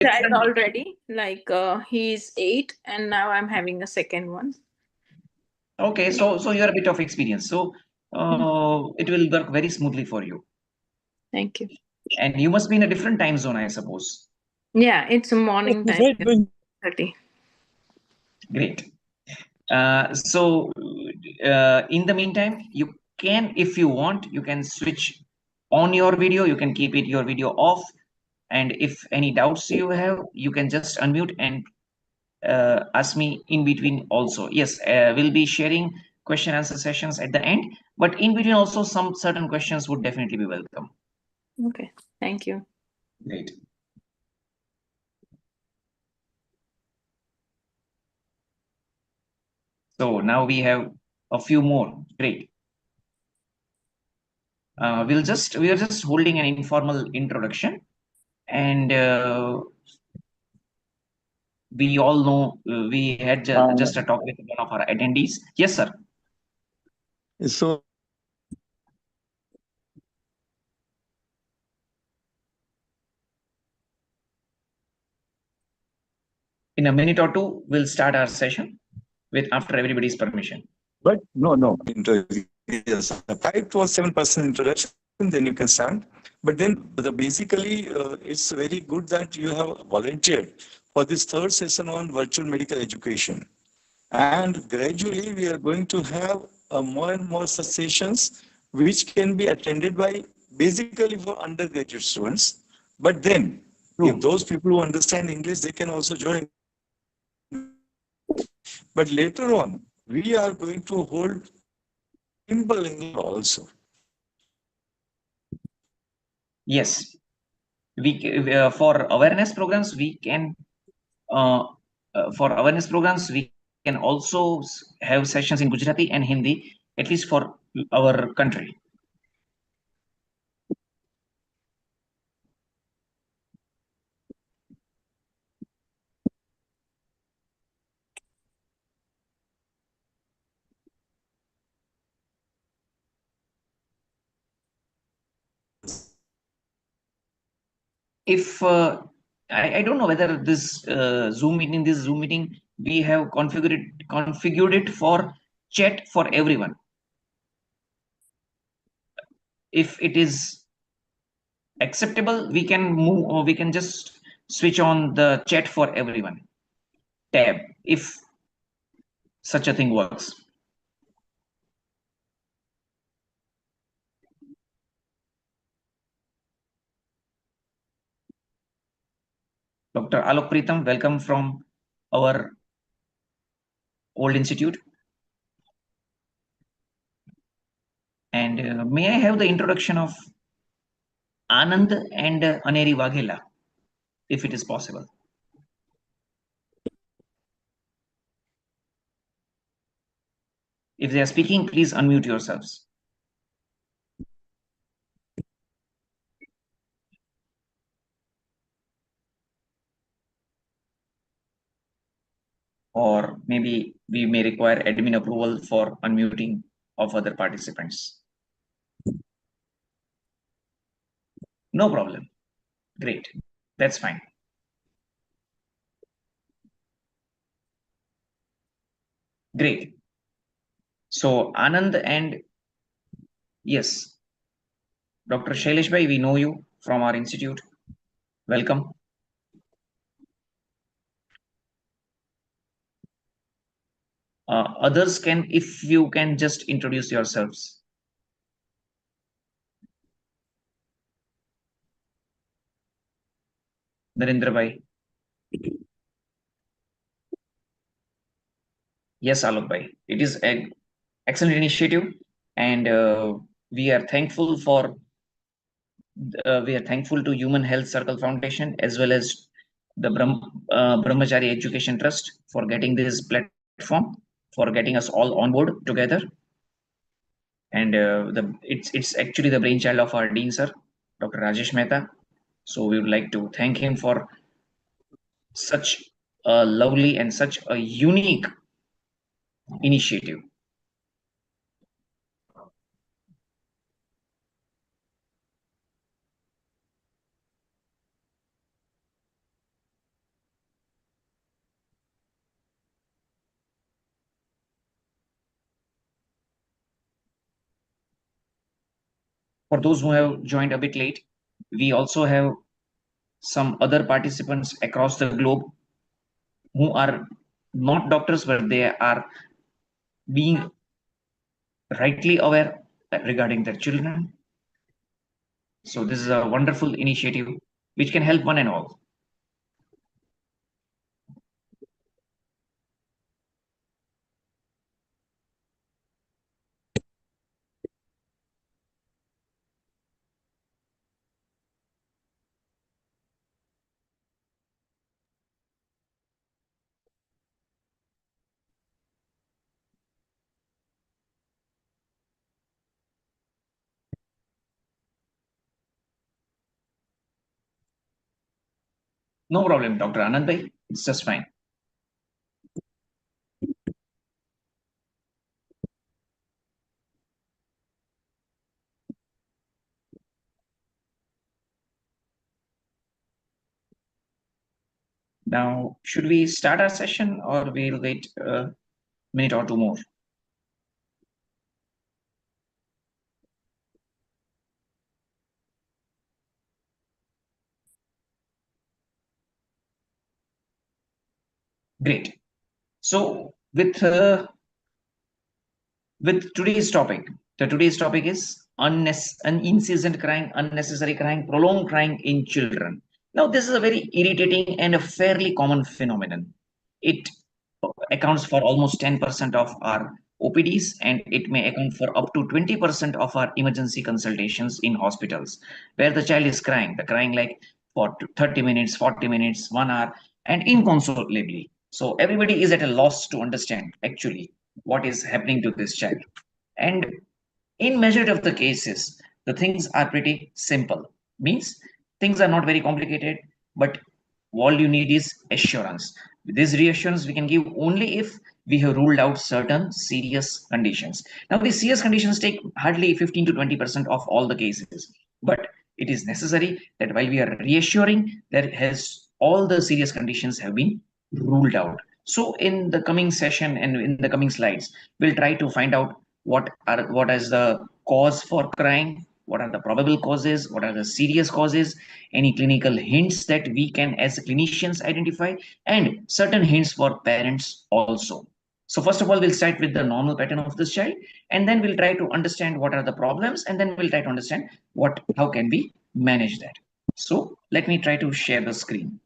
child already. Like he's 8, and now I'm having a second one. Okay, so you're a bit of experience. So it will work very smoothly for you. Thank you. And you must be in a different time zone, I suppose. Yeah, it's a morning time. 30. Great. So in the meantime, you can, if you want, you can switch on your video. You can keep your video off. And if any doubts you have, you can just unmute and ask me in between also. Yes, we'll be sharing question answer sessions at the end, but in between also some certain questions would definitely be welcome. Okay, thank you. Great. So now we have a few more. Great. We are just holding an informal introduction, and we all know we had just a talk with one of our attendees. Yes, sir. So in a minute or two, we'll start our session with after everybody's permission. But no. Yes, 5 to 7% introduction, then you can start. But then basically, it's very good that you have volunteered for this third session on virtual medical education. And gradually, we are going to have more and more such sessions, which can be attended by basically for undergraduate students. But then, if those people who understand English, they can also join. But later on, we are going to hold simple English also. Yes, we for awareness programs we can also have sessions in Gujarati and Hindi, at least for our country. If I don't know whether this Zoom meeting, we have configured it for chat for everyone. If it is acceptable, we can move, or we can just switch on the chat for everyone tab, if such a thing works. Dr. Alok Pritam, welcome from our old institute. And may I have the introduction of Anand and Aneri Waghela, if it is possible? If they are speaking, please unmute yourselves. Or maybe we may require admin approval for unmuting of other participants. No problem. Great. That's fine. Great. So Anand and yes, Dr. Shailesh Bhai, we know you from our institute. Welcome. Others can, if you can just introduce yourselves. Narendra Bhai. Yes, Alok Bhai. It is an excellent initiative, and we are thankful to Human Health Circle Foundation as well as the Brahmachari Education Trust for getting this platform, for getting us all on board together. And it's actually the brainchild of our dean sir, Dr. Rajesh Mehta. So we would like to thank him for such a lovely and such a unique initiative. for those who have joined a bit late, we also have some other participants across the globe who are not doctors, but they are being rightly aware regarding their children. So this is a wonderful initiative which can help one and all. No problem, Dr. Anand bhai. It's just fine. Now, should we start our session or we'll wait a minute or two more? Great. So with today's topic, today's topic is incessant crying, unnecessary crying, prolonged crying in children. Now, this is a very irritating and a fairly common phenomenon. It accounts for almost 10% of our OPDs, and it may account for up to 20% of our emergency consultations in hospitals, where the child is crying, like for 30 minutes, 40 minutes, 1 hour, and inconsolably. So everybody is at a loss to understand actually what is happening to this child. And in majority of the cases, the things are pretty simple. Means things are not very complicated, but all you need is assurance. This reassurance we can give only if we have ruled out certain serious conditions. Now, these serious conditions take hardly 15 to 20% of all the cases, but it is necessary that while we are reassuring, there has all the serious conditions have been ruled out. So in the coming session and in the coming slides, we'll try to find out what is the cause for crying, what are the probable causes, what are the serious causes, any clinical hints that we can as clinicians identify, and certain hints for parents also. So first of all, we'll start with the normal pattern of this child, and then we'll try to understand what are the problems, and then we'll try to understand how can we manage that. So let me try to share the screen.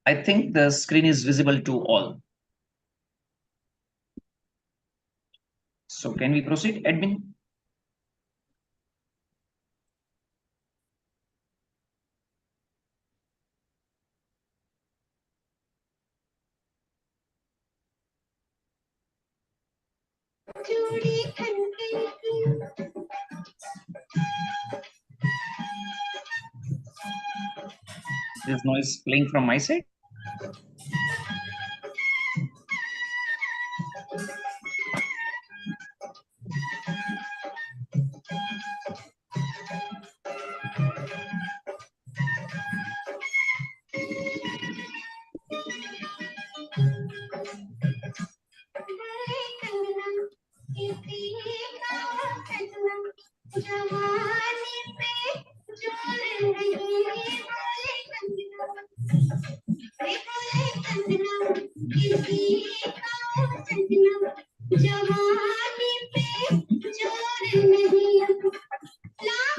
I think the screen is visible to all. So can we proceed, admin? This noise playing from my side.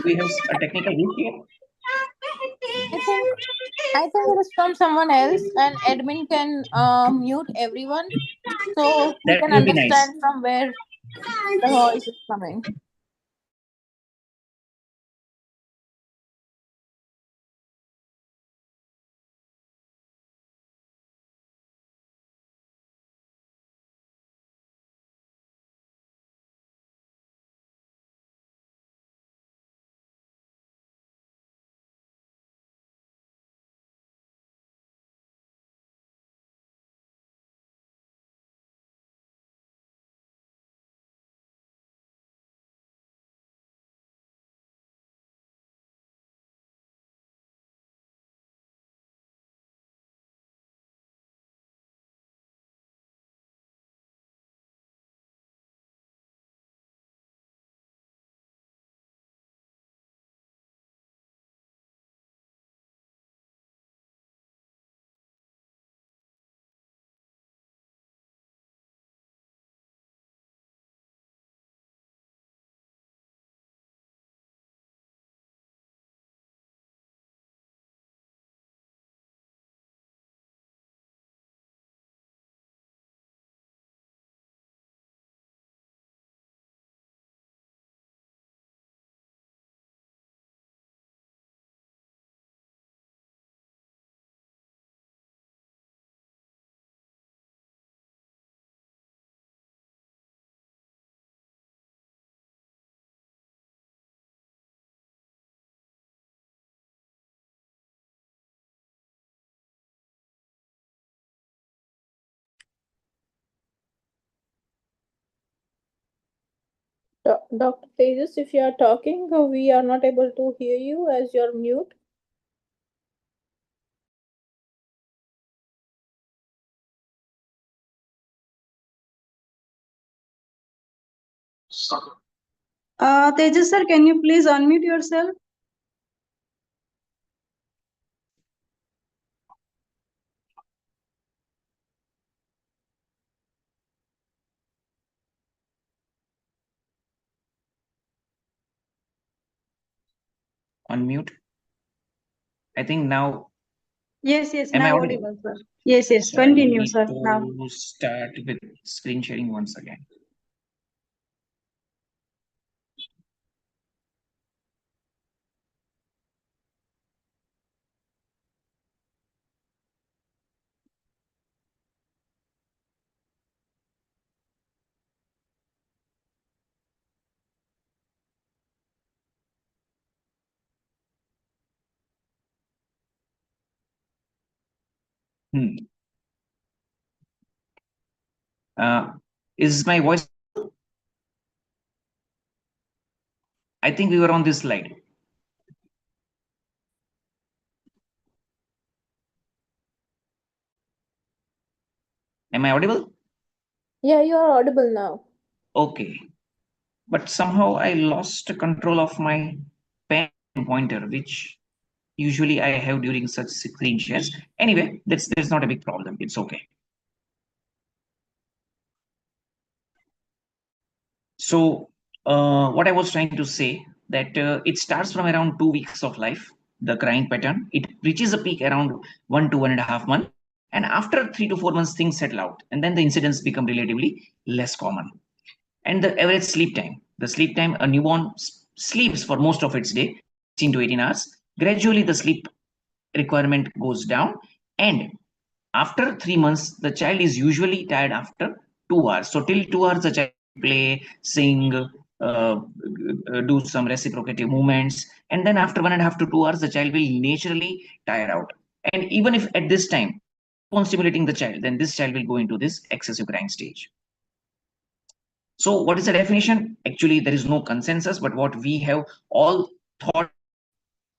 We have a technical issue here. I think it is from someone else, and admin can mute everyone so we That can will be nice. understand from where the voice is coming. Dr. Tejas, if you are talking, we are not able to hear you as you're mute. Tejas sir, can you please unmute yourself? Unmute. I think now. Yes, Am I now audible? audible, sir. Yes, So I continue, need sir, now. to start with screen sharing once again. Is my voice? I think we were on this slide. Am I audible? Yeah, you are audible now. Okay. But somehow I lost control of my pen pointer, which usually I have during such screen shares. Anyway, that's not a big problem. It's okay. So what I was trying to say that it starts from around 2 weeks of life, the crying pattern. It reaches a peak around 1 to 1.5 months. And after 3 to 4 months, things settle out. And then the incidents become relatively less common. And the average sleep time, a newborn sleeps for most of its day, 16 to 18 hours. Gradually, the sleep requirement goes down. And after 3 months, the child is usually tired after 2 hours. So till 2 hours, the child play, sing, do some reciprocative movements. And then after 1.5 to 2 hours, the child will naturally tire out. And even if at this time, upon stimulating the child, then this child will go into this excessive crying stage. So what is the definition? Actually, there is no consensus, but what we have all thought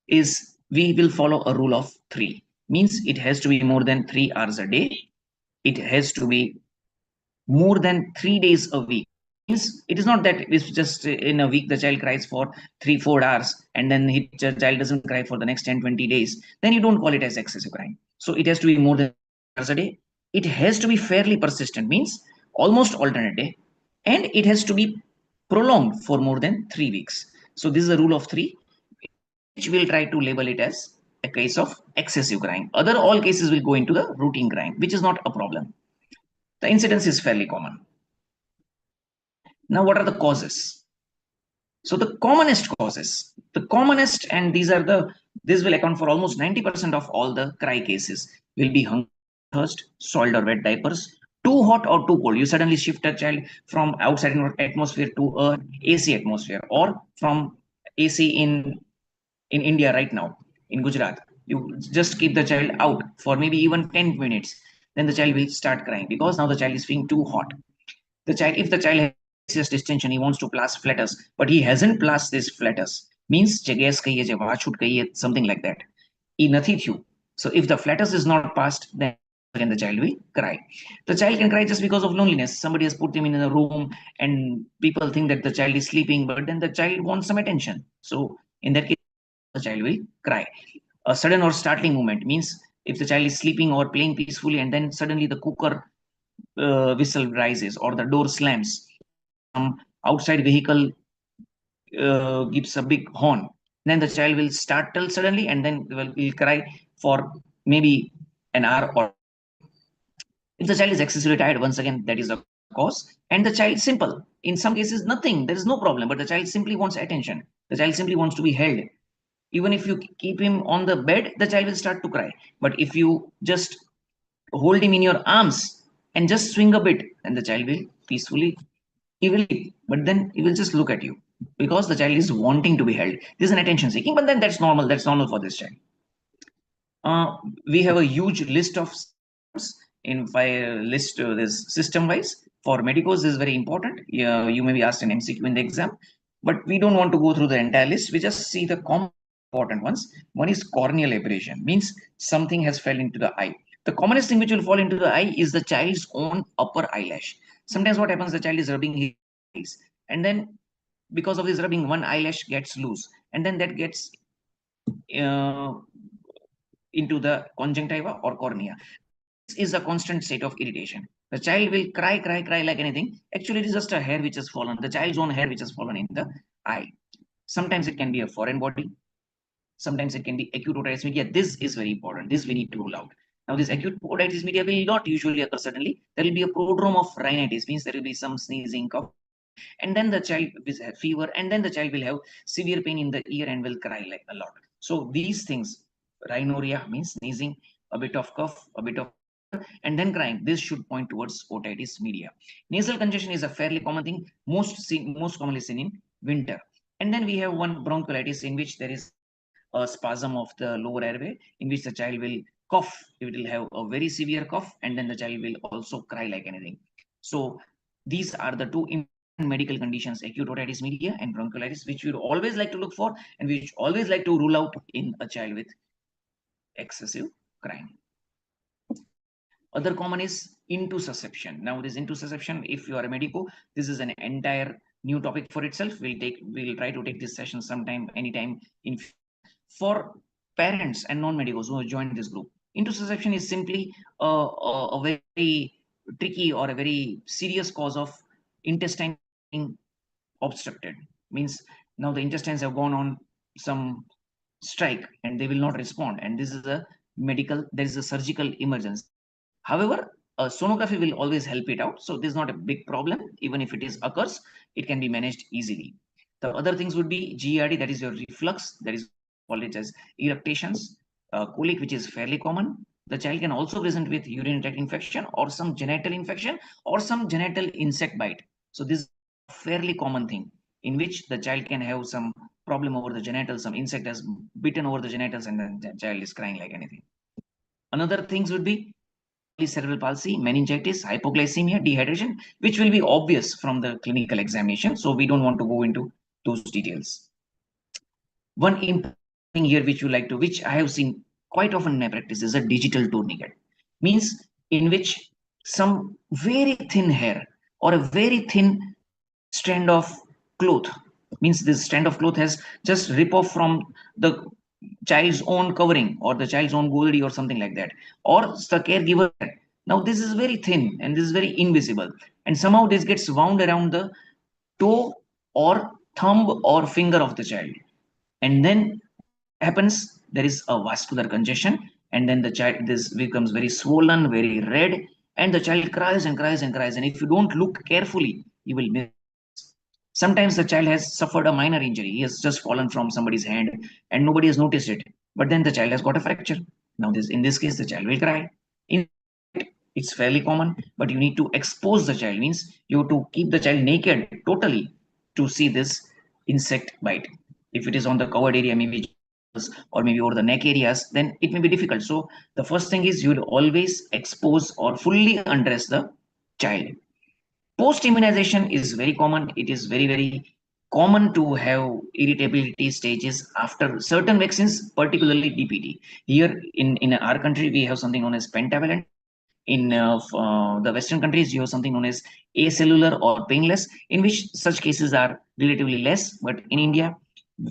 is we will follow a rule of 3. Means it has to be more than 3 hours a day. It has to be more than 3 days a week. Means it is not that it's just in a week the child cries for 3-4 hours and then the child doesn't cry for the next 10-20 days. Then you don't call it as excessive crying. So it has to be more than 3 hours a day. It has to be fairly persistent, means almost alternate day, and it has to be prolonged for more than 3 weeks. So this is a rule of 3, which we'll try to label it as a case of excessive crying. Other all cases will go into the routine crying, which is not a problem. The incidence is fairly common. Now, what are the causes? So the commonest causes, and this will account for almost 90% of all the cry cases, will be hunger, thirst, soiled or wet diapers, too hot or too cold. You suddenly shift a child from outside atmosphere to a AC atmosphere, or from AC in India right now, in Gujarat. You just keep the child out for maybe even 10 minutes, then the child will start crying because now the child is feeling too hot. If the child has serious distension, he wants to plus flatus, but he hasn't plus this flatus, means gas something like that. So if the flatus is not passed, then again the child will cry. The child can cry just because of loneliness. Somebody has put him in a room and people think that the child is sleeping, but then the child wants some attention. So in that case, the child will cry. A sudden or startling movement, means if the child is sleeping or playing peacefully and then suddenly the cooker whistle rises or the door slams, some outside vehicle gives a big horn, then the child will startle suddenly and then will cry for maybe an hour. Or if the child is excessively tired, once again, that is a cause. And the child, simple, in some cases nothing, there is no problem, but the child simply wants attention, the child simply wants to be held. Even if you keep him on the bed, the child will start to cry. But if you just hold him in your arms and just swing a bit, and the child will peacefully, he will leave, but then he will just look at you because the child is wanting to be held. This is an attention seeking, but then that's normal. That's normal for this child. We have a huge list of in if I list this system wise. For medicos, this is very important. You may be asked an MCQ in the exam, but we don't want to go through the entire list. We just see the common important ones. One is corneal abrasion, means something has fell into the eye. The commonest thing which will fall into the eye is the child's own upper eyelash. Sometimes what happens, the child is rubbing his eyes, and then because of this rubbing, one eyelash gets loose, and then that gets into the conjunctiva or cornea. This is a constant state of irritation. The child will cry like anything. Actually, it is just a hair which has fallen, the child's own hair which has fallen in the eye. Sometimes it can be a foreign body. Sometimes it can be acute otitis media. This is very important. This we need to rule out. Now, this acute otitis media will not usually occur suddenly. There will be a prodrome of rhinitis, means there will be some sneezing, cough, and then the child will have fever, and then the child will have severe pain in the ear and will cry like a lot. So these things, rhinorrhea means sneezing, a bit of cough, a bit of, and then crying, this should point towards otitis media. Nasal congestion is a fairly common thing, most commonly seen in winter. And then we have one bronchiolitis in which there is a spasm of the lower airway, in which the child will cough. It will have a very severe cough, and then the child will also cry like anything. So these are the two medical conditions, acute otitis media and bronchiolitis, which we always like to look for and which always like to rule out in a child with excessive crying. Other common is intussusception. Now, this intussusception, if you are a medico, this is an entire new topic for itself. We'll try to take this session sometime, anytime in. For parents and non-medicos who have joined this group, intussusception is simply a very tricky or a very serious cause of intestine being obstructed. Means now the intestines have gone on some strike and they will not respond, and this is a there is a surgical emergency. However, sonography will always help it out, so this is not a big problem. Even if it occurs, it can be managed easily. The other things would be GERD, that is your reflux, that is called it as eructations, colic, which is fairly common. The child can also present with urinary tract infection or some genital infection or some genital insect bite. So this is a fairly common thing in which the child can have some problem over the genitals, some insect has bitten over the genitals, and then the child is crying like anything. Another things would be cerebral palsy, meningitis, hypoglycemia, dehydration, which will be obvious from the clinical examination. So we don't want to go into those details. One important thing here which I have seen quite often in my practice is a digital tourniquet. Means in which some very thin hair or a very thin strand of cloth, means this strand of cloth has just rip off from the child's own covering or the child's own goldi or something like that, or the caregiver. Now this is very thin and this is very invisible, and somehow this gets wound around the toe or thumb or finger of the child, and then happens there is a vascular congestion, and then the child, this becomes very swollen, very red, and the child cries and cries and cries, and if you don't look carefully, you will miss. Sometimes the child has suffered a minor injury. He has just fallen from somebody's hand and nobody has noticed it. But then the child has got a fracture. Now, in this case, the child will cry. It's fairly common, but you need to expose the child. Means you have to keep the child naked totally to see this insect bite. If it is on the covered area, maybe or maybe over the neck areas, then it may be difficult. So the first thing is you will always expose or fully undress the child. Post-immunization is very common. It is very, very common to have irritability stages after certain vaccines, particularly DPT. Here in our country, we have something known as pentavalent. In the Western countries, you have something known as acellular or painless, in which such cases are relatively less. But in India,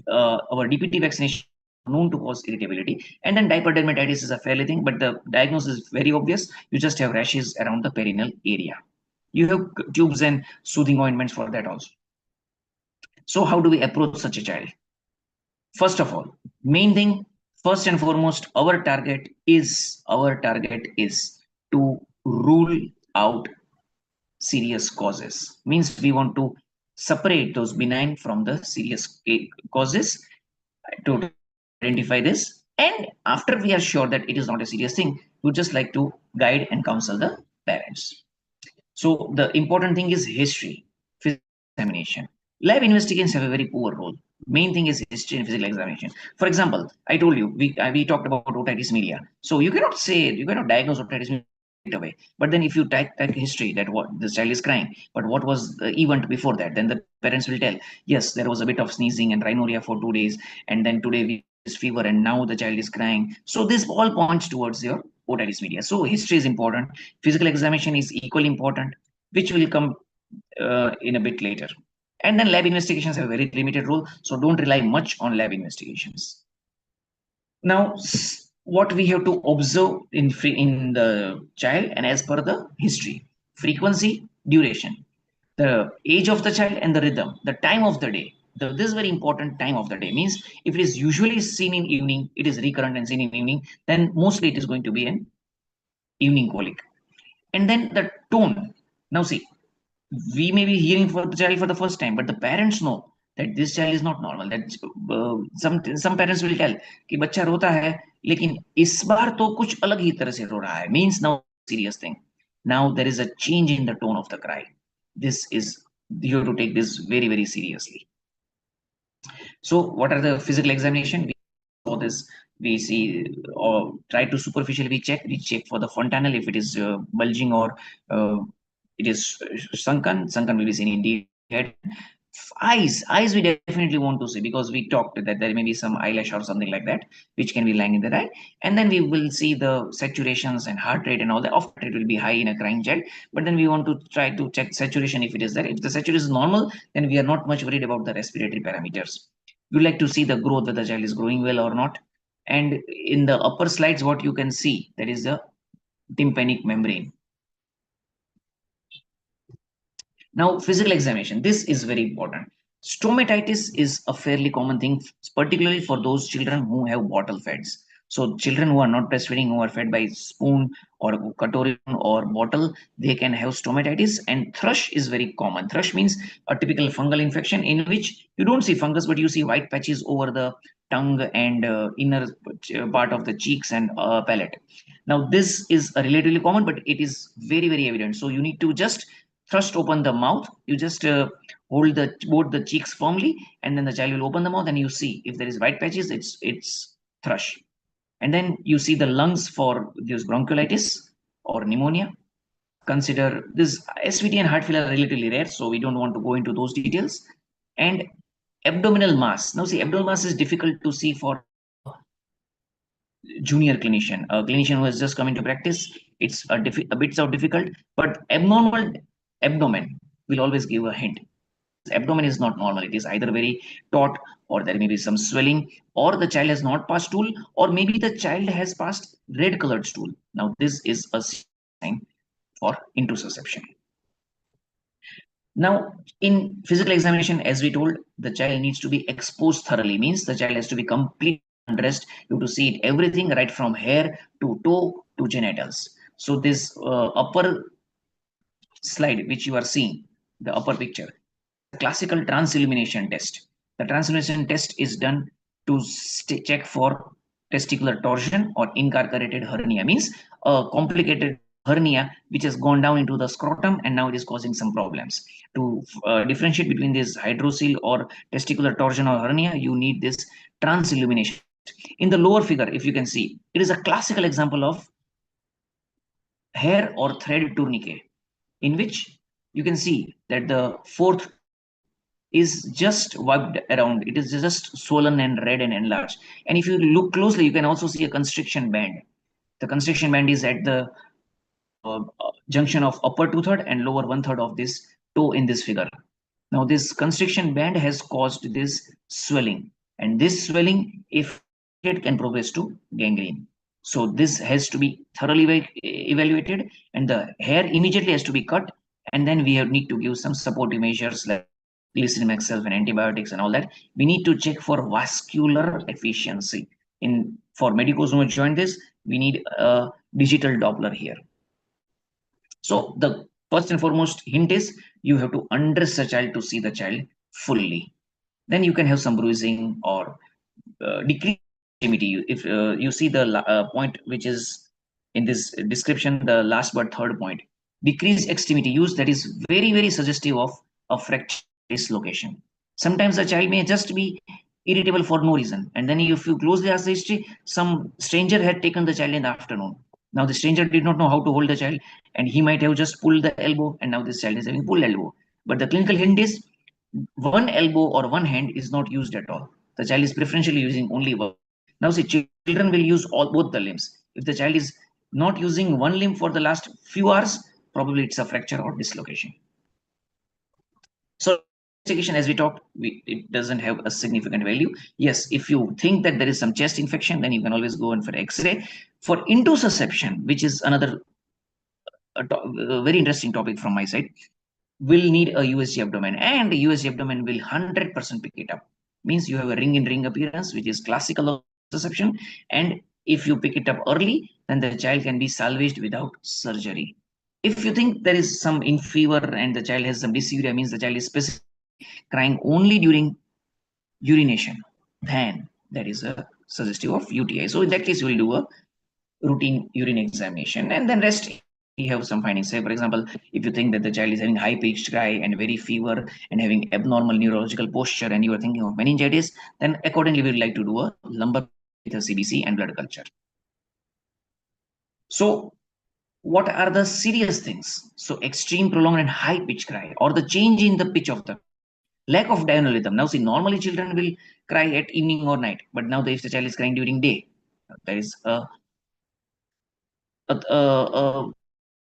our DPT vaccination is known to cause irritability. And then diaper dermatitis is a fairly thing, but the diagnosis is very obvious. You just have rashes around the perineal area. You have tubes and soothing ointments for that also. So how do we approach such a child? First of all, main thing, first and foremost, our target is to rule out serious causes. Means we want to separate those benign from the serious causes to identify this. And after we are sure that it is not a serious thing, we would just like to guide and counsel the parents. So the important thing is history, physical examination. Lab investigations have a very poor role. Main thing is history and physical examination. For example, I told you, we talked about otitis media. So you cannot diagnose otitis media away. But then if you take history, that what this child is crying, but what was the event before that, then the parents will tell, yes, there was a bit of sneezing and rhinorrhea for 2 days, and then today we is fever, and now the child is crying. So this all points towards your otitis media. So history is important, physical examination is equally important, which will come in a bit later. And then lab investigations have a very limited role, so don't rely much on lab investigations. Now, what we have to observe in the child, and as per the history: frequency, duration, the age of the child, and the rhythm, the time of the day. This is very important. Time of the day means if it is usually seen in evening, it is recurrent and seen in evening, then mostly it is going to be an evening colic. And then the tone. Now see, we may be hearing for the child for the first time, but the parents know that this child is not normal. That some parents will tell कि बच्चा रोता है, लेकिन इस बार तो कुछ अलग ही तरह से रो रहा है. Means now serious thing. Now there is a change in the tone of the cry. This is, you have to take this very, very seriously. So what are the physical examination? We saw this. We see or try to superficially we check for the fontanelle if it is bulging or it is sunken will be seen in head. Eyes we definitely want to see, because we talked that there may be some eyelash or something like that which can be lying in the eye, and then we will see the saturations and heart rate and all that. Of course it will be high in a crying child, but then we want to try to check saturation if it is there. If the saturation is normal, then we are not much worried about the respiratory parameters. You like to see the growth, whether the child is growing well or not. And in the upper slides, what you can see, that is the tympanic membrane. Now, physical examination, this is very important. Stomatitis is a fairly common thing, particularly for those children who have bottle feds. So children who are not breastfeeding, who are fed by spoon or katori or bottle, they can have stomatitis. And thrush is very common. Thrush means a typical fungal infection in which you don't see fungus, but you see white patches over the tongue and inner part of the cheeks and palate. Now, this is a relatively common, but it is very, very evident. So you need to just thrust open the mouth. You just hold both the cheeks firmly, and then the child will open the mouth, and you see if there is white patches, it's thrush. And then you see the lungs for this bronchiolitis or pneumonia. Consider this SVT and heart failure are relatively rare, so we don't want to go into those details. And abdominal mass. Now see, abdominal mass is difficult to see for junior clinician, a clinician who has just come into practice. It's a bit so difficult, but abnormal abdomen will always give a hint. Abdomen is not normal. It is either very taut, or there may be some swelling, or the child has not passed stool, or maybe the child has passed red colored stool. Now this is a sign for intussusception. Now in physical examination, as we told, the child needs to be exposed thoroughly, means the child has to be completely undressed. You have to see it everything right from hair to toe to genitals. So this upper slide which you are seeing, the upper picture, classical transillumination test. The transillumination test is done to check for testicular torsion or incarcerated hernia, means a complicated hernia which has gone down into the scrotum and now it is causing some problems. To differentiate between this hydrocele or testicular torsion or hernia, you need this transillumination. In the lower figure, if you can see, it is a classical example of hair or thread tourniquet, in which you can see that the fourth is just wiped around. It is just swollen and red and enlarged. And if you look closely, you can also see a constriction band. The constriction band is at the junction of upper 2/3 and lower 1/3 of this toe in this figure. Now this constriction band has caused this swelling, and this swelling, if it can progress to gangrene. So this has to be thoroughly evaluated, and the hair immediately has to be cut, and then we need to give some supportive measures like glycerin mixture and antibiotics and all that. We need to check for vascular efficiency. For medicos who join this, we need a digital Doppler here. So the first and foremost hint is you have to undress the child to see the child fully. Then you can have some bruising or decrease extremity. If you see the point which is in this description, the last but third point, decreased extremity use, that is very, very suggestive of a fracture dislocation. Sometimes the child may just be irritable for no reason, and then if you closely ask the history, some stranger had taken the child in the afternoon Now the stranger did not know how to hold the child, and he might have just pulled the elbow, and now this child is having pulled elbow. But the clinical hint is one elbow or one hand is not used at all. The child is preferentially using only one. Now see, children will use both the limbs. If the child is not using one limb for the last few hours, probably it's a fracture or dislocation. So investigation, as we talked, it doesn't have a significant value. Yes, if you think that there is some chest infection, then you can always go in for X-ray. For intussusception, which is another a very interesting topic from my side, will need a USG abdomen, and the USG abdomen will 100% pick it up. Means you have a ring in ring appearance, which is classical of intussusception, and if you pick it up early, then the child can be salvaged without surgery. If you think there is some in fever and the child has some dysuria, means the child is specifically crying only during urination, then that is a suggestive of UTI. So in that case, you will do a routine urine examination, and then rest we have some findings. Say, for example, if you think that the child is having high pitched cry and very fever and having abnormal neurological posture, and you are thinking of meningitis, then accordingly we would like to do a lumbar with a CBC and blood culture. So what are the serious things? So extreme prolonged and high pitch cry, or the change in the pitch of the lack of diurnal rhythm. Now see, normally children will cry at evening or night, but now if the child is crying during day, there is a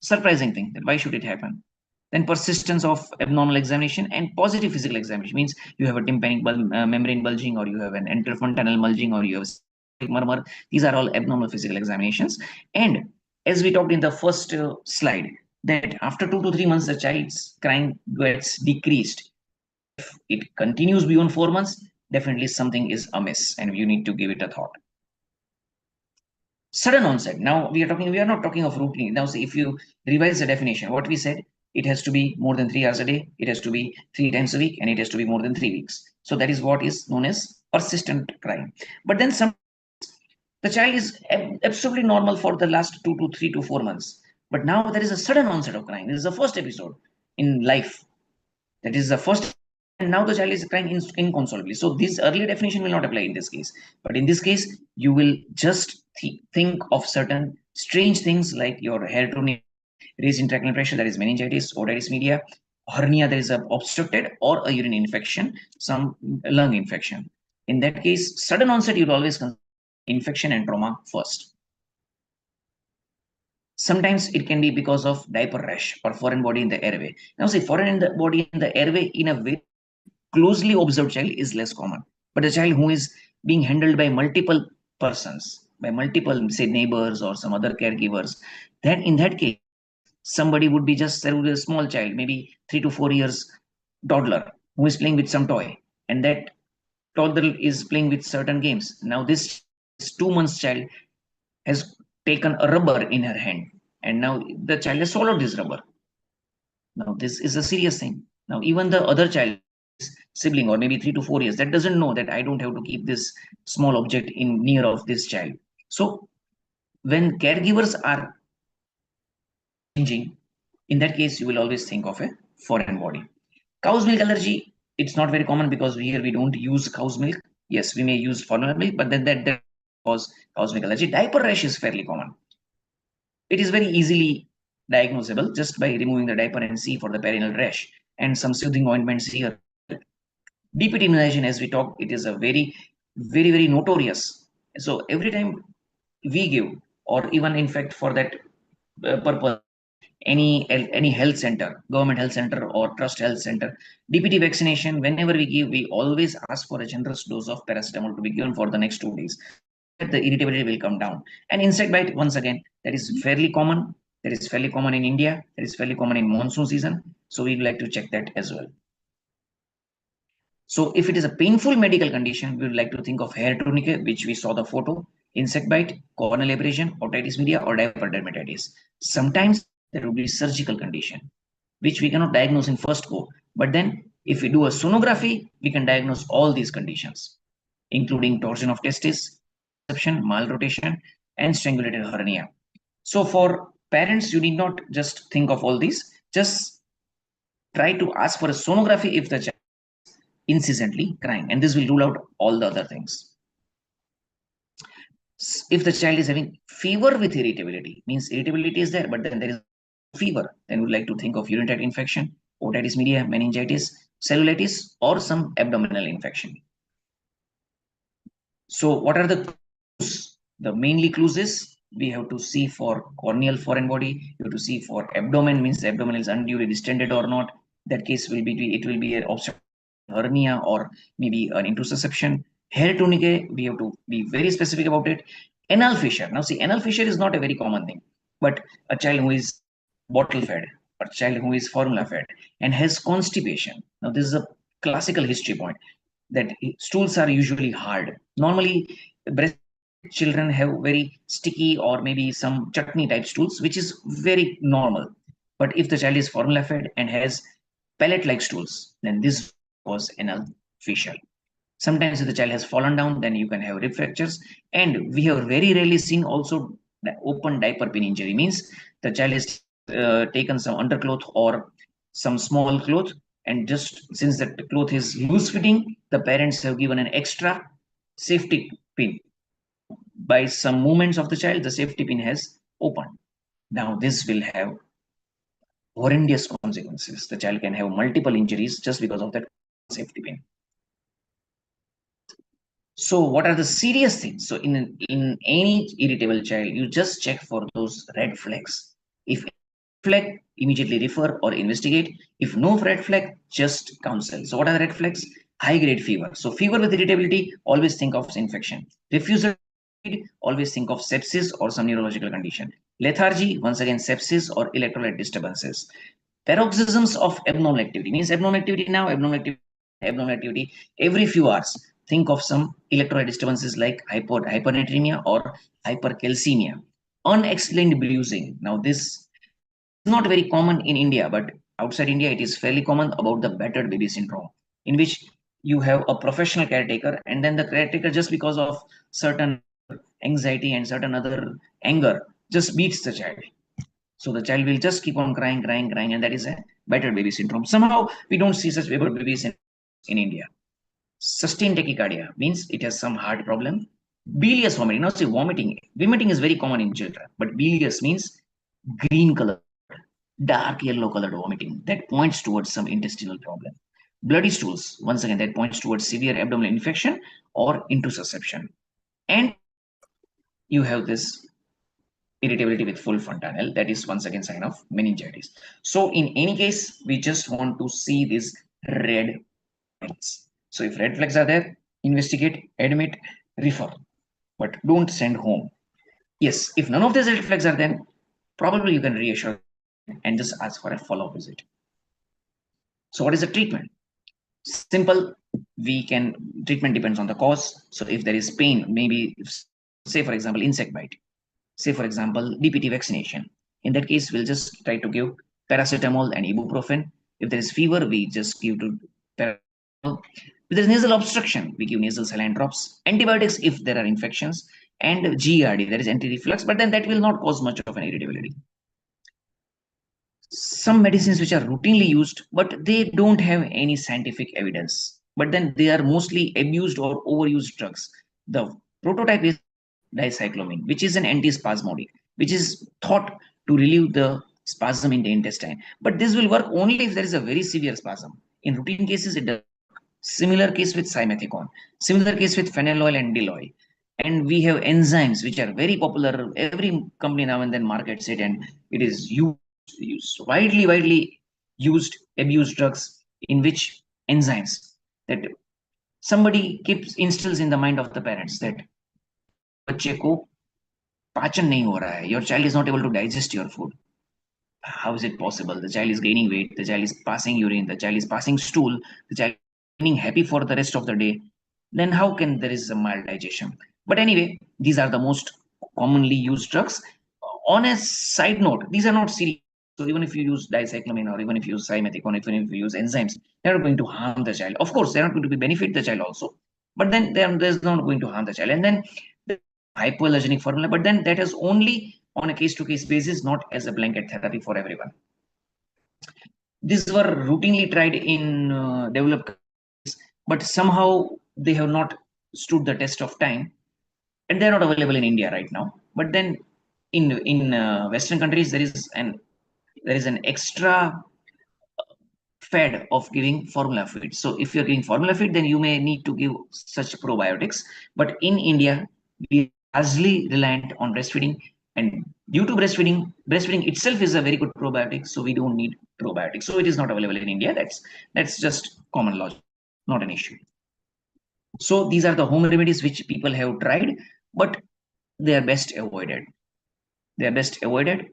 surprising thing. That why should it happen? Then persistence of abnormal examination and positive physical examination means you have a tympanic membrane bulging, or you have an interfontanal bulging, or you have murmur. These are all abnormal physical examinations. And as we talked in the first slide, that after 2 to 3 months, the child's crying gets decreased. If it continues beyond 4 months, definitely something is amiss, and you need to give it a thought. Sudden onset. Now we are not talking of routine. Now see, if you revise the definition, what we said, it has to be more than 3 hours a day, it has to be 3 times a week, and it has to be more than 3 weeks. So that is what is known as persistent crying. But then the child is absolutely normal for the last 2 to 3 to 4 months. But now there is a sudden onset of crying. This is the first episode in life. That is the first, and now the child is crying inconsolably. So this earlier definition will not apply in this case. But in this case, you will just think of certain strange things like your hair tuning, raised intracranial pressure, that is meningitis, otitis media, hernia, there is a obstructed, or a urine infection, some lung infection. In that case, sudden onset, you'll always consider infection and trauma first. Sometimes it can be because of diaper rash or foreign body in the airway. Now see, foreign in the body in the airway in a very closely observed child is less common. But a child who is being handled by multiple persons, by multiple, say, neighbors or some other caregivers, then in that case, somebody would be just there with a small child, maybe 3 to 4 years toddler, who is playing with some toy, and that toddler is playing with certain games. Now this 2 months child has taken a rubber in her hand, and now the child has swallowed this rubber. Now this is a serious thing. Now even the other child, sibling, or maybe 3 to 4 years, that doesn't know that I don't have to keep this small object in near of this child. So when caregivers are changing, in that case, you will always think of a foreign body. Cow's milk allergy, it's not very common because here we don't use cow's milk. Yes, we may use formula milk, but then that cause cow's milk allergy. Diaper rash is fairly common. It is very easily diagnosable just by removing the diaper and see for the perineal rash, and some soothing ointments here. DPT immunization, as we talked, it is a very, very, very notorious. So every time we give, or even in fact for that purpose, any health center, government health center or trust health center, DPT vaccination, whenever we give, we always ask for a generous dose of paracetamol to be given for the next 2 days. The irritability will come down. And insect bite, once again, that is fairly common. That is fairly common in India. That is fairly common in monsoon season. So we would like to check that as well. So if it is a painful medical condition, we would like to think of hair tourniquet, which we saw the photo, insect bite, corneal abrasion, otitis media, or diaper dermatitis. Sometimes there will be surgical condition, which we cannot diagnose in first go. But then if we do a sonography, we can diagnose all these conditions, including torsion of testis, malrotation, and strangulated hernia. So for parents, you need not just think of all these, just try to ask for a sonography if the child is incessantly crying, and this will rule out all the other things. If the child is having fever with irritability, means irritability is there, but then there is fever, then we would like to think of urinary tract infection, otitis media, meningitis, cellulitis, or some abdominal infection. So what are the clues? The mainly clues is we have to see for corneal foreign body, you have to see for abdomen, means the abdomen is unduly distended or not. That case will be, it will be an obstruction hernia or maybe an intussusception. Hair tunicae, we have to be very specific about it. Anal fissure. Now see, anal fissure is not a very common thing, but a child who is bottle fed, or a child who is formula fed and has constipation. Now this is a classical history point that stools are usually hard. Normally, breast children have very sticky or maybe some chutney type stools, which is very normal. But if the child is formula fed and has pellet like stools, then this was anal fissure. Sometimes if the child has fallen down, then you can have rib fractures. And we have very rarely seen also the open diaper pin injury, means the child has taken some undercloth or some small cloth, and just since the cloth is loose fitting, the parents have given an extra safety pin. By some movements of the child, the safety pin has opened. Now this will have horrendous consequences. The child can have multiple injuries just because of that safety pin. So what are the serious things? So in any irritable child, you just check for those red flags. If flag, immediately refer or investigate. If no red flag, just counsel. So what are the red flags? High grade fever. So fever with irritability, always think of infection. Refusal, always think of sepsis or some neurological condition. Lethargy, once again sepsis or electrolyte disturbances. Paroxysms of abnormal activity, means abnormal activity now, abnormal activity every few hours. Think of some electrolyte disturbances like hypernatremia or hypercalcemia. Unexplained bruising. Now this is not very common in India, but outside India it is fairly common, about the battered baby syndrome, in which you have a professional caretaker and then the caretaker, just because of certain anxiety and certain other anger, just beats the child. So the child will just keep on crying, and that is a battered baby syndrome. Somehow we don't see such battered babies in India. Sustained tachycardia means it has some heart problem. Bilious vomiting. Now see, vomiting is very common in children, but bilious means green color, dark yellow colored vomiting that points towards some intestinal problem. Bloody stools, once again, that points towards severe abdominal infection or intussusception. And you have this irritability with full fontanelle, that is once again sign of meningitis. So in any case, we just want to see these red flags. So if red flags are there, investigate, admit, refer, but don't send home. Yes, if none of these red flags are there, probably you can reassure and just ask for a follow-up visit. So what is the treatment? Simple. Treatment depends on the cause. So if there is pain, maybe say for example insect bite, say for example DPT vaccination, in that case we'll just try to give paracetamol and ibuprofen. If there is fever, we just give to paracetamol. If there is nasal obstruction, we give nasal saline drops. Antibiotics if there are infections, and GERD, that is anti-reflux, but then that will not cause much of an irritability. Some medicines which are routinely used, but they don't have any scientific evidence, but then they are mostly abused or overused drugs. The prototype is dicyclomine, which is an antispasmodic, which is thought to relieve the spasm in the intestine. But this will work only if there is a very severe spasm. In routine cases, it does. Similar case with simethicone, similar case with phenyloil and diloil. And we have enzymes which are very popular. Every company now and then markets it, and it is widely used, abused drugs, in which enzymes that somebody instills in the mind of the parents that बच्चे को पाचन नहीं हो रहा है, your child is not able to digest your food. How is it possible? The child is gaining weight, the child is passing urine, the child is passing stool, the child is being happy for the rest of the day. Then how can there is a mild digestion? But anyway, these are the most commonly used drugs. On a side note, these are not serious. So even if you use dicyclomine or even if you use simethicone, even if you use enzymes, they're not going to harm the child. Of course, they're not going to benefit the child also, but then there's not going to harm the child. And then the hypoallergenic formula, but then that is only on a case-to-case basis, not as a blanket therapy for everyone. These were routinely tried in developed countries, but somehow they have not stood the test of time. and they're not available in India right now. But then in Western countries, there is an extra fed of giving formula feed. So if you're giving formula feed, then you may need to give such probiotics. But in India, we are largely reliant on breastfeeding, and due to breastfeeding itself is a very good probiotic, so we don't need probiotics. So it is not available in India. That's just common logic, not an issue. So these are the home remedies which people have tried, but they are best avoided. They are best avoided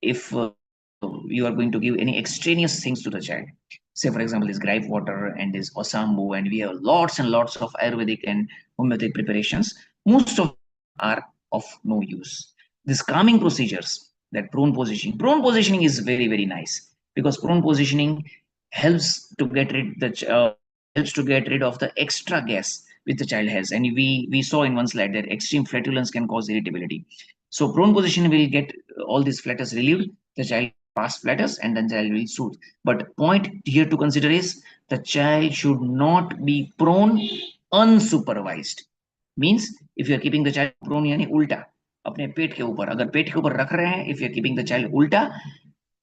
if you are going to give any extraneous things to the child. Say, for example, this gripe water and this osambu, and we have lots and lots of Ayurvedic and homeopathic preparations. Most of them are of no use. These calming procedures, that prone positioning is very, very nice, because prone positioning helps to get rid of the extra gas which the child has. And we saw in one slide that extreme flatulence can cause irritability. So prone position will get all these flutters relieved. The child pass flutters and then child will soothe. But point here to consider is the child should not be prone unsupervised. Means if you are keeping the child prone यानी उल्टा अपने पेट के ऊपर, अगर पेट के ऊपर रख रहे हैं, if you are keeping the child उल्टा,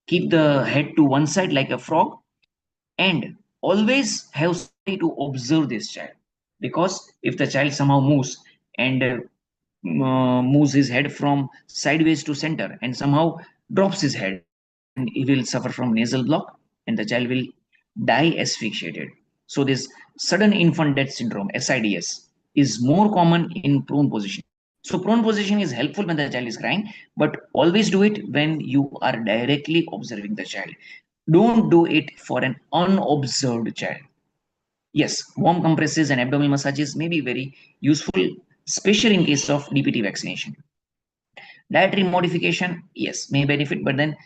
keep the head to one side like a frog, and always have somebody to observe this child, because if the child somehow moves and moves his head from sideways to center and somehow drops his head, and he will suffer from nasal block and the child will die asphyxiated. So this sudden infant death syndrome, SIDS, is more common in prone position. So prone position is helpful when the child is crying, but always do it when you are directly observing the child. Don't do it for an unobserved child. Yes, warm compresses and abdominal massages may be very useful, especially in case of DPT vaccination. Dietary modification, yes, may benefit, but then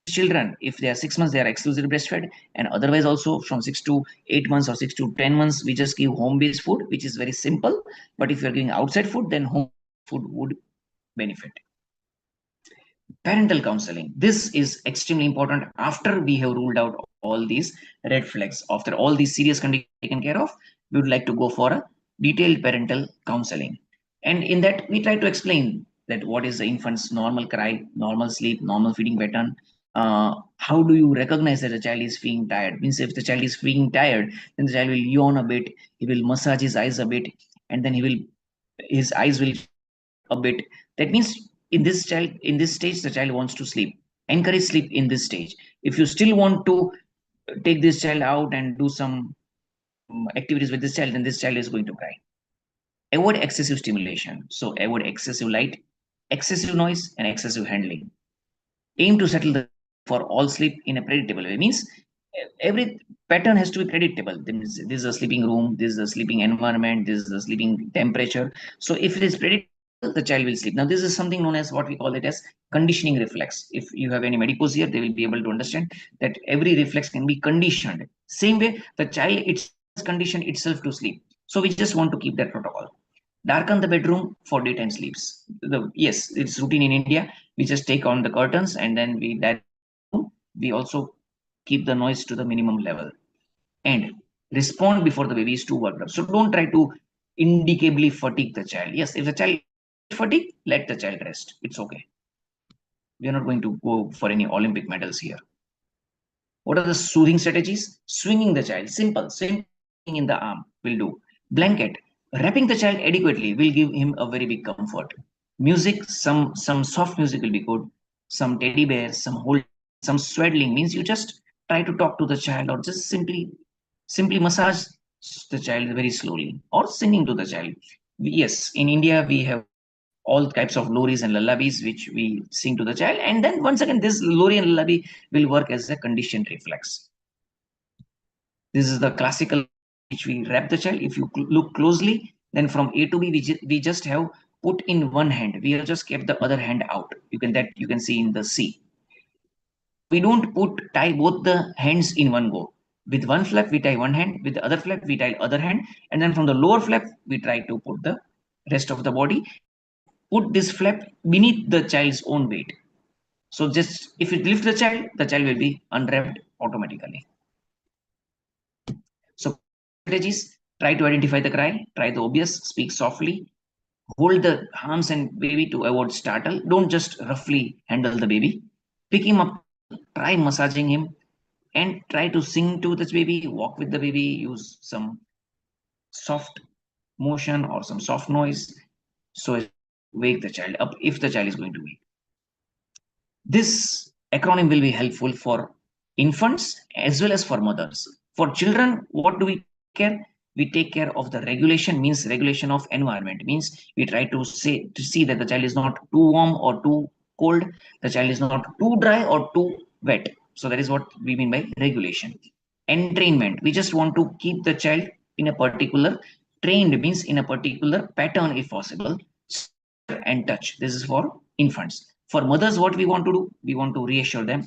children, if they are 6 months, they are exclusively breastfed, and otherwise also from 6 to 8 months or 6 to 10 months, we just give home-based food, which is very simple. But if you're giving outside food, then home food would benefit. Parental counseling. This is extremely important. After we have ruled out all these red flags, after all these serious conditions taken care of, we would like to go for a detailed parental counseling. And in that, we try to explain that what is the infant's normal cry, normal sleep, normal feeding pattern. How do you recognize that the child is feeling tired? Means if the child is feeling tired, then the child will yawn a bit, he will massage his eyes a bit, and then his eyes will a bit. That means in this stage, the child wants to sleep. Encourage sleep in this stage. If you still want to take this child out and do some activities with this child, then this child is going to cry. Avoid excessive stimulation. So avoid excessive light, excessive noise, and excessive handling. Aim to settle for all sleep in a predictable way. Means every pattern has to be predictable. This is a sleeping room, this is a sleeping environment, this is a sleeping temperature. So if it is predictable, the child will sleep. Now, this is something known as what we call it as conditioning reflex. If you have any medicos here, they will be able to understand that every reflex can be conditioned. Same way, the child it's conditioned itself to sleep. So we just want to keep that protocol. Darken the bedroom for daytime sleeps. Yes, it's routine in India. We just take on the curtains and then we also keep the noise to the minimum level. And respond before the baby is too worked up. So don't try to indicably fatigue the child. Yes, if the child is fatigued, let the child rest. It's okay. We are not going to go for any Olympic medals here. What are the soothing strategies? Swinging the child, simple in the arm will do. Blanket, wrapping the child adequately will give him a very big comfort. Music, some soft music will be good. Some teddy bears, some swaddling, means you just try to talk to the child, or just simply massage the child very slowly, or singing to the child. Yes, in India we have all types of loris and lullabies which we sing to the child, and then once again this lori and lullaby will work as a conditioned reflex. This is the classical which we wrap the child. If you look closely, then from A to B we just have put in one hand, we have just kept the other hand out. You can see in the C. We don't tie both the hands in one go. With one flap we tie one hand, with the other flap we tie other hand, and then from the lower flap we try to put the rest of the body. Put this flap beneath the child's own weight. So just if you lift the child will be unwrapped automatically. So strategies: try to identify the cry, try the obvious, speak softly, hold the arms and baby to avoid startle. Don't just roughly handle the baby. Pick him up, try massaging him, and try to sing to this baby, walk with the baby, use some soft motion or some soft noise so as to wake the child up if the child is going to wake. This acronym will be helpful for infants as well as for mothers. For children, what do we take care? We take care of the regulation, means regulation of environment, means we try to see that the child is not too warm or too cold, the child is not too dry or too wet. So that is what we mean by regulation. Entrainment, we just want to keep the child in a particular trained, means in a particular pattern if possible, and touch. This is for infants. For mothers, what we want to do, we want to reassure them,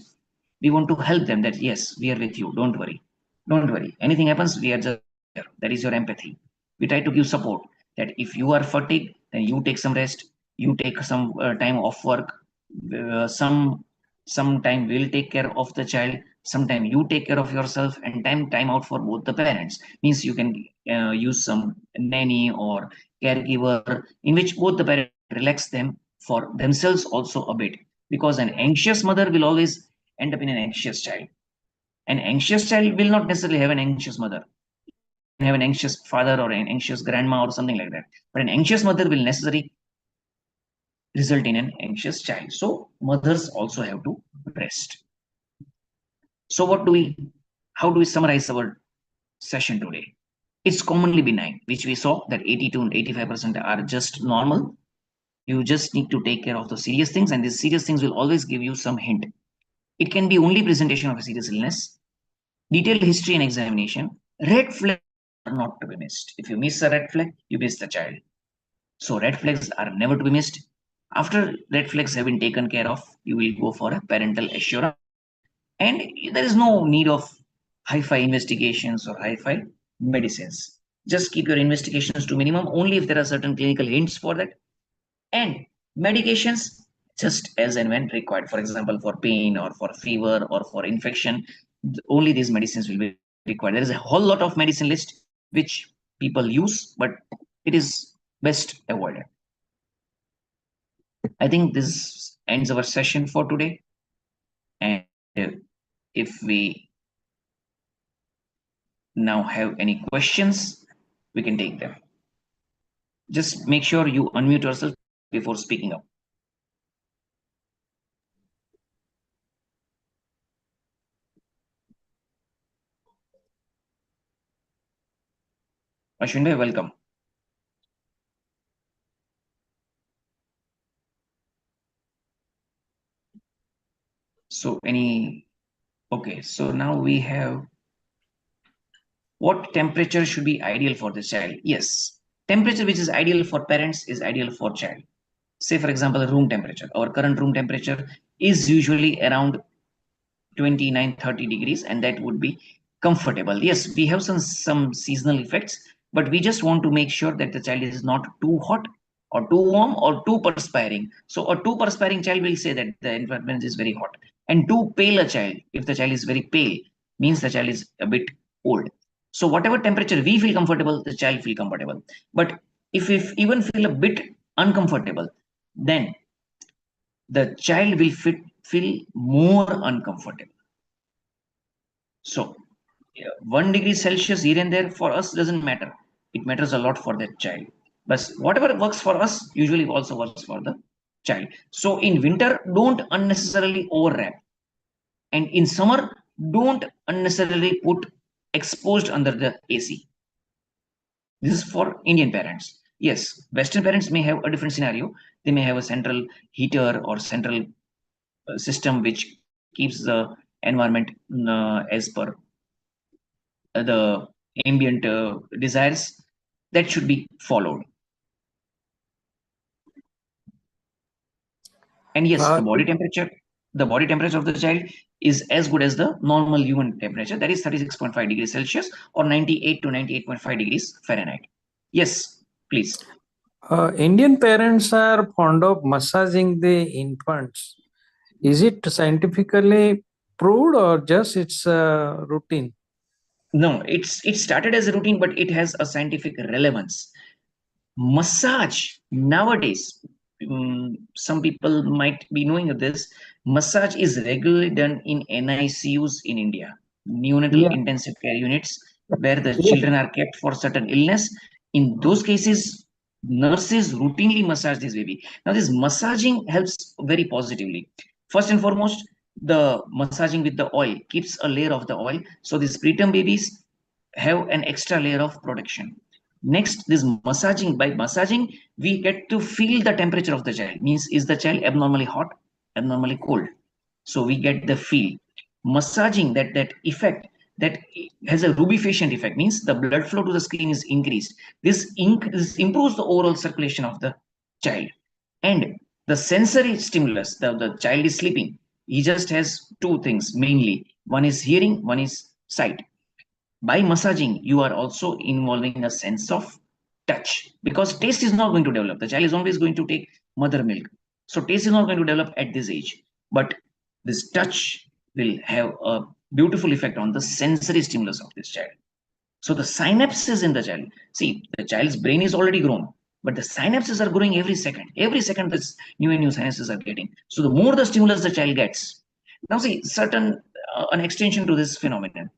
we want to help them that yes, we are with you, don't worry, anything happens, we are just here. That is your empathy. We try to give support that if you are fatigued, then you take some rest, you take some time off work, some time we'll take care of the child, sometime you take care of yourself, and time out for both the parents, means you can use some nanny or caregiver in which both the parents relax them for themselves also a bit, because an anxious mother will always end up in an anxious child. An anxious child will not necessarily have an anxious mother, have an anxious father or an anxious grandma or something like that, but an anxious mother will necessarily result in an anxious child. So mothers also have to rest. So how do we summarize our session today? It's commonly benign, which we saw that 80 to 85% are just normal. You just need to take care of the serious things, and these serious things will always give you some hint. It can be only presentation of a serious illness, detailed history and examination. Red flags are not to be missed. If you miss a red flag, you miss the child. So red flags are never to be missed. After red flags have been taken care of, you will go for a parental assurance. And there is no need of hi-fi investigations or hi-fi medicines. Just keep your investigations to minimum, only if there are certain clinical hints for that. And medications just as and when required. For example, for pain or for fever or for infection, only these medicines will be required. There is a whole lot of medicine list which people use, but it is best avoided. I think this ends our session for today. And if we now have any questions, we can take them. Just make sure you unmute yourself before speaking up. Ashwin bhai, welcome. So okay, so now we have what temperature should be ideal for the child? Yes, temperature which is ideal for parents is ideal for child. Say for example, room temperature. Our current room temperature is usually around 29-30 degrees, and that would be comfortable. Yes, we have some seasonal effects, but we just want to make sure that the child is not too hot or too warm or too perspiring. So a too perspiring child will say that the environment is very hot, and too pale a child, if the child is very pale, means the child is a bit old. So whatever temperature we feel comfortable, the child feel comfortable. But if we even feel a bit uncomfortable, then the child will feel more uncomfortable. So 1 degree Celsius here and there for us doesn't matter. It matters a lot for that child. But whatever works for us usually also works for the child. So in winter, don't unnecessarily overwrap. And in summer, don't unnecessarily put exposed under the AC. This is for Indian parents. Yes, Western parents may have a different scenario. They may have a central heater or central system which keeps the environment as per the ambient desires. That should be followed. And yes, the body temperature of the child is as good as the normal human temperature, that is 36.5 degrees Celsius or 98 to 98.5 degrees Fahrenheit. Yes, please. Indian parents are fond of massaging the infants. Is it scientifically proved or just it's a routine? No, it started as a routine, but it has a scientific relevance. Massage nowadays, some people might be knowing of this. Massage is regularly done in NICUs in India, neonatal Yeah. intensive care units, where the Yes. children are kept for certain illness. In those cases, nurses routinely massage this baby. Now, this massaging helps very positively. First and foremost, the massaging with the oil keeps a layer of the oil, so these preterm babies have an extra layer of protection. Next, this massaging, by massaging, we get to feel the temperature of the child. Means, is the child abnormally hot, abnormally cold? So we get the feel. Massaging, that effect, that has a rubefacient effect, means the blood flow to the skin is increased. This improves the overall circulation of the child. And the sensory stimulus, the child is sleeping. He just has two things mainly. One is hearing, one is sight. By massaging, you are also involving a sense of touch, because taste is not going to develop. The child is always going to take mother milk. So taste is not going to develop at this age. But this touch will have a beautiful effect on the sensory stimulus of this child. So the synapses in the child, see, the child's brain is already grown, but the synapses are growing every second. Every second, this new and new synapses are getting. So the more the stimulus the child gets. Now, see, certain an extension to this phenomenon.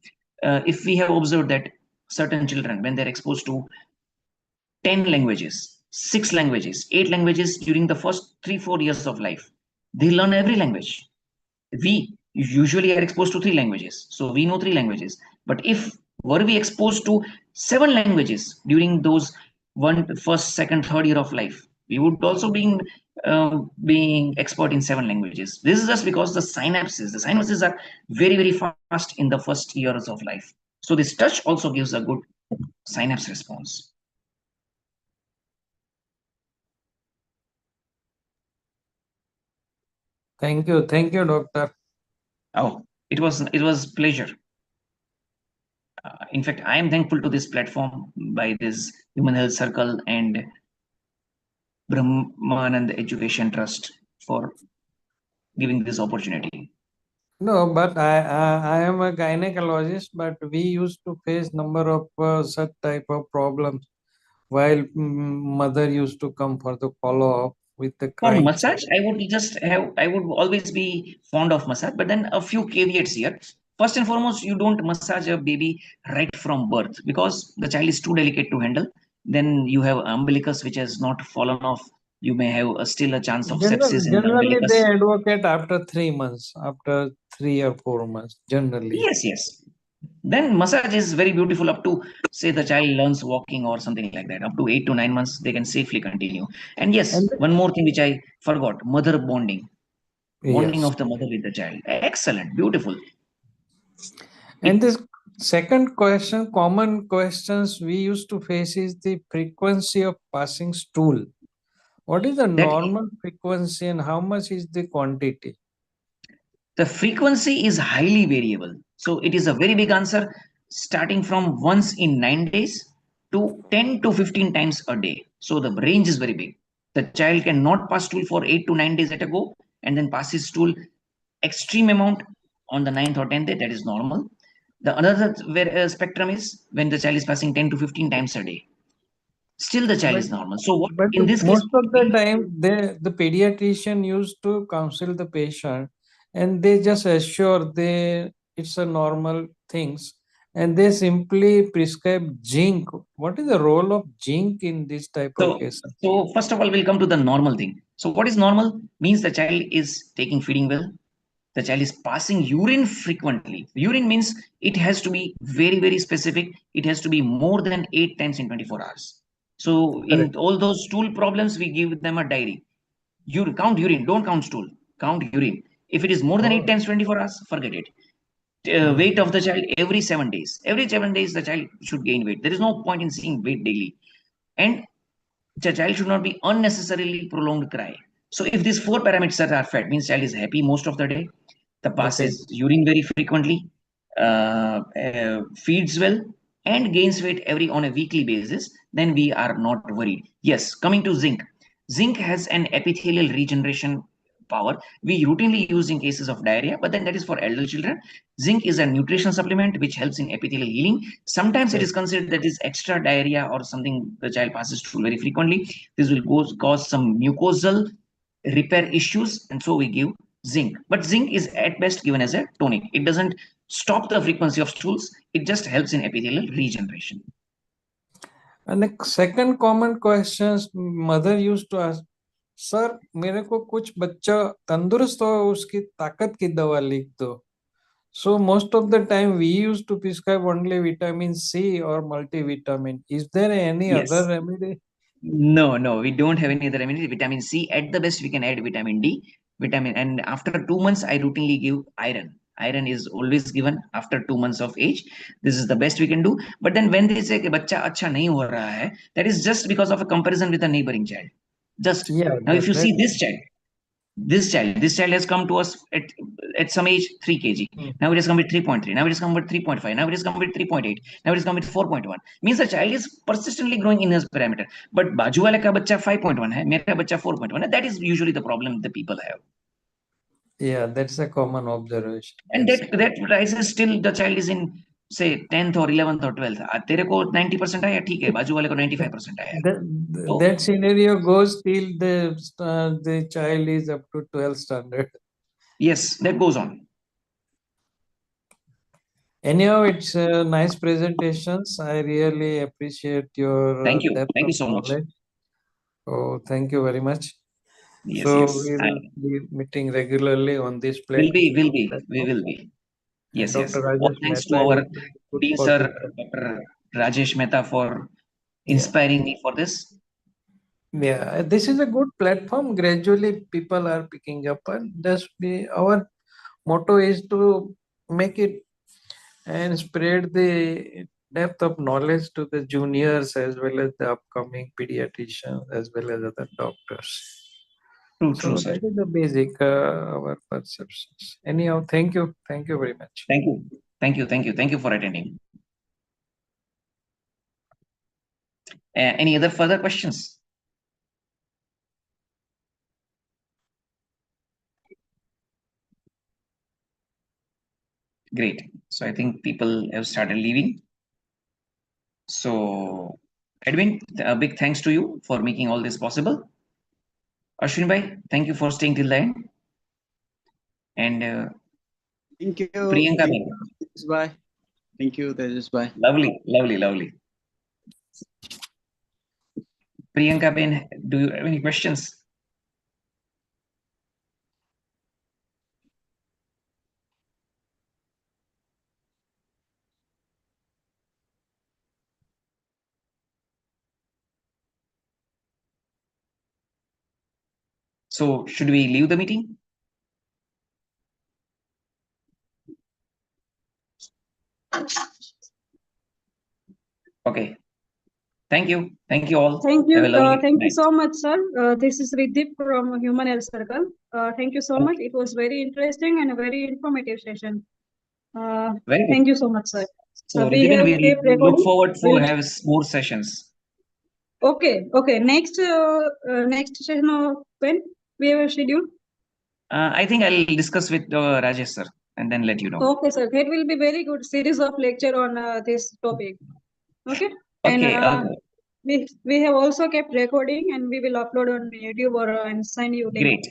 If we have observed that certain children, when they're exposed to 10 languages, 6 languages, 8 languages during the first 3-4 years of life, they learn every language. We usually are exposed to 3 languages, so we know 3 languages. But if were we exposed to 7 languages during those first, second, third year of life, we would also being expert in 7 languages. This is just because the synapses are very, very fast in the first years of life. So this touch also gives a good synapse response. Thank you, doctor. Oh, it was pleasure. In fact, I am thankful to this platform by this Human Health Circle and Brahmanand Education Trust for giving this opportunity. No, but I am a gynecologist, but we used to face number of such type of problems while mother used to come for the follow-up with the For crying massage, child. I would always be fond of massage, but then a few caveats here. First and foremost, you don't massage a baby right from birth because the child is too delicate to handle. Then you have umbilicus which has not fallen off. You may have still a chance of sepsis in the Generally, umbilicus. they advocate after 3 months, after 3 or 4 months, generally. Yes. Then massage is very beautiful up to, say, the child learns walking or something like that. Up to 8 to 9 months, they can safely continue. And yes, And one more thing which I forgot, mother bonding. Bonding yes. of the mother with the child. Excellent, beautiful. And this second question, common questions we used to face is the frequency of passing stool. What is the normal frequency and how much is the quantity? The frequency is highly variable. So it is a very big answer, starting from once in 9 days to 10 to 15 times a day. So the range is very big. The child cannot pass stool for 8 to 9 days at a go and then passes stool extreme amount on the 9th or 10th day. That is normal. The another spectrum is when the child is passing 10 to 15 times a day. Still the child is normal. So what But in this case, most of the time, the pediatrician used to counsel the patient and they just assure it's a normal things and they simply prescribe zinc. What is the role of zinc in this type of cases? So first of all, we'll come to the normal thing. So what is normal? Means the child is taking feeding well. The child is passing urine frequently. Urine means it has to be very, very specific. It has to be more than 8 times in 24 hours. So in all those stool problems, we give them a diary. You count urine, don't count stool, count urine. If it is more than 8 times 24 hours, forget it. Weight of the child every 7 days. Every 7 days, the child should gain weight. There is no point in seeing weight daily. And the child should not be unnecessarily prolonged cry. So if these 4 parameters are fed, means child is happy most of the day, the passes urine very frequently, feeds well, and gains weight on a weekly basis, then we are not worried. Yes, coming to zinc. Zinc has an epithelial regeneration power. We routinely use in cases of diarrhea, but then that is for elder children. Zinc is a nutrition supplement which helps in epithelial healing. Sometimes it is considered that is extra diarrhea or something the child passes through very frequently. This will cause some mucosal repair issues, and so we give zinc. But zinc is at best given as a tonic. It doesn't stop the frequency of stools. It just helps in epithelial regeneration. And the second common questions mother used to ask, sir मेरे को कुछ बच्चा तंदुरुस्त हो उसकी ताकत की दवा लिख दो. So most of the time we used to prescribe only vitamin C or multivitamin. Is there any Yes. other remedy? No, we don't have any other remedy. Vitamin C, at the best we can add vitamin D, and after 2 months I routinely give iron. Iron is always given after 2 months of age. This is the best we can do. But then when they say कि बच्चा अच्छा नहीं हो रहा है, that is just because of a comparison with a neighboring child. Just now, if you see this child has come to us at some age 3 kg. Now it has come with 3.3. Now it has come with 3.5. Now it has come with 3.8. Now it has come with 4.1. Means the child is persistently growing in his parameter. But बाजू वाले का बच्चा 5.1 है, मेरा बच्चा 4.1 है. That is usually the problem the people have. Yeah, that's a common observation. And that rises till the child is in say 10th or 11th or 12th. तेरे को 90% आया, ठीक है, बाजू वाले को 95% आया. That scenario goes till the child is up to 12th standard. Yes, that goes on. Anyhow, it's nice presentations. I really appreciate your Thank you. depth Thank you of so much. knowledge. Oh, thank you very much. Yes, So yes. we'll be meeting regularly on this We platform. will be. Yes, And yes. Dr. All Rajesh thanks to Mehta our is good dean for sir, this. Dr. Rajesh Mehta, for inspiring me for this. Yeah, this is a good platform. Gradually, people are picking up, and our motto is to make it and spread the depth of knowledge to the juniors as well as the upcoming pediatricians as well as other doctors. True, sir. That is the basic our perceptions. Anyhow, thank you very much. Thank you for attending. Any other further questions? Great. So I think people have started leaving. So Edwin, a big thanks to you for making all this possible. Ashwin bhai, thank you for staying till the end. And thank you. Priyanka bhai. Bye. Thank you, Tejas. Bye. Lovely. Priyanka bhai, do you have any questions? So should we leave the meeting? Okay. Thank you all. Thank you. Have a lovely Thank you night. so much, sir. This is Riddip from Human Health Circle. Thank you so much. It was very interesting and a very informative session. Very good. Thank you so much, sir. So We Ridhima, have we kept look recording. forward for We'll- have more sessions. Okay. Next session of when we have a schedule? I think I'll discuss with Rajesh sir and then let you know. Okay, sir. That will be very good series of lecture on this topic. Okay. Okay. And we have also kept recording and we will upload on YouTube or and send you link.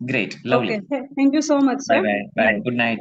Great. Lovely. Okay. Thank you so much, sir. Bye. Good night.